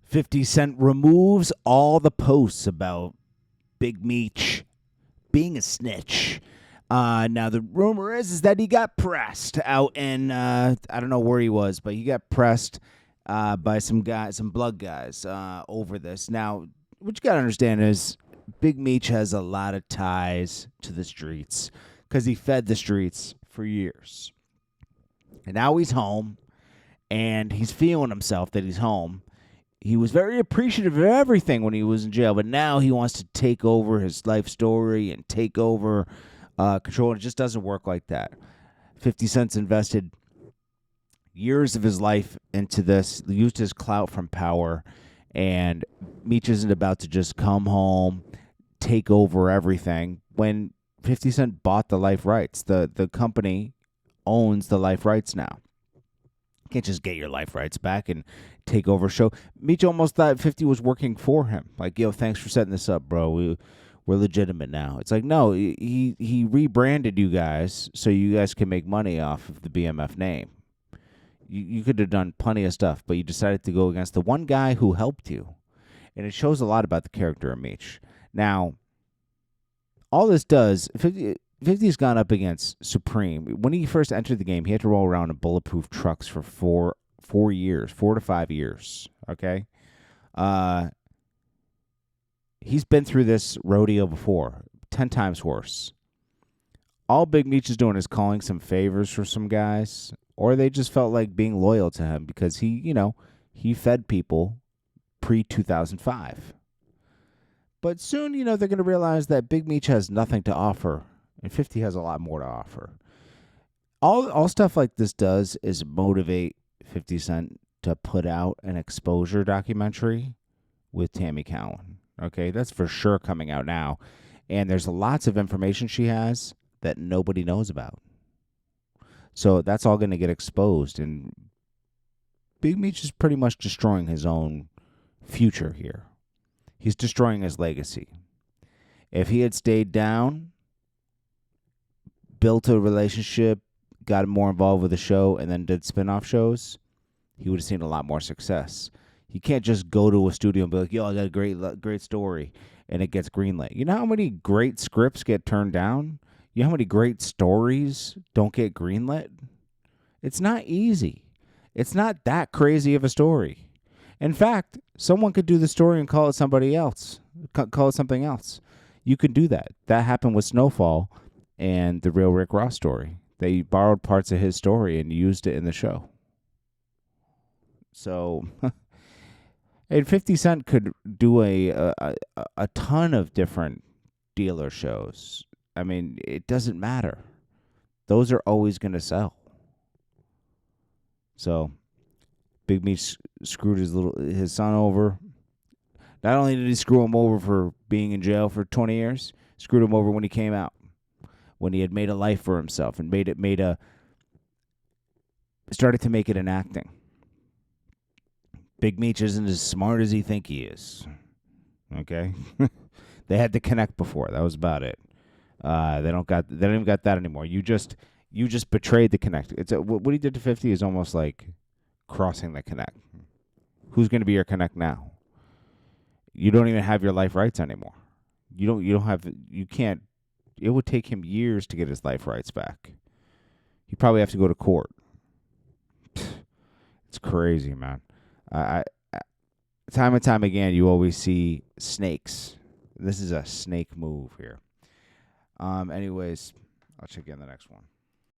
50 Cent removes all the posts about Big Meech being a snitch. Now, the rumor is that he got pressed out in, I don't know where he was, but he got pressed by some blood guys over this. Now, what you got to understand is Big Meech has a lot of ties to the streets because he fed the streets for years. And now he's home, and he's feeling himself that he's home. He was very appreciative of everything when he was in jail, but now he wants to take over his life story and take over control. And it just doesn't work like that. 50 Cent's invested years of his life into this, used his clout from power, and Meech isn't about to just come home, take over everything. When 50 Cent bought the life rights, the company owns the life rights now. You can't just get your life rights back and take over show. Meech almost thought 50 was working for him. Like, yo, thanks for setting this up, bro. We're legitimate now. It's like, no, he rebranded you guys so you guys can make money off of the BMF name. You could have done plenty of stuff, but you decided to go against the one guy who helped you. And it shows a lot about the character of Meech. Now, all this does, 50's gone up against Supreme. When he first entered the game, he had to roll around in bulletproof trucks for 4 years, 4 to 5 years. Okay? He's been through this rodeo before, 10 times worse. All Big Meech is doing is calling some favors for some guys, or they just felt like being loyal to him because he fed people pre-2005. But soon, they're going to realize that Big Meech has nothing to offer, and 50 has a lot more to offer. All stuff like this does is motivate 50 Cent to put out an exposure documentary with Tammy Cowan. Okay, that's for sure coming out now. And there's lots of information she has that nobody knows about. So that's all going to get exposed. And Big Meech is pretty much destroying his own future here. He's destroying his legacy. If he had stayed down, built a relationship, got more involved with the show, and then did spin-off shows, he would have seen a lot more success. You can't just go to a studio and be like, yo, I got a great story, and it gets greenlit. You know how many great scripts get turned down? You know how many great stories don't get greenlit? It's not easy. It's not that crazy of a story. In fact, someone could do the story and call it somebody else. Call it something else. You could do that. That happened with Snowfall and the real Rick Ross story. They borrowed parts of his story and used it in the show. So, and 50 Cent could do a ton of different dealer shows. I mean, it doesn't matter. Those are always going to sell. So, Big Meech screwed his son over. Not only did he screw him over for being in jail for 20 years, screwed him over when he came out, when he had made a life for himself and started to make it in acting. Big Meech isn't as smart as he think he is. Okay, they had to connect before. That was about it. They don't even got that anymore. You just betrayed the connect. It's what he did to 50 is almost like crossing the connect. Who's going to be your connect now? You don't even have your life rights anymore. You can't. It would take him years to get his life rights back. He'd probably have to go to court. It's crazy, man. Time and time again, you always see snakes. This is a snake move here. Anyways, I'll check you in the next one.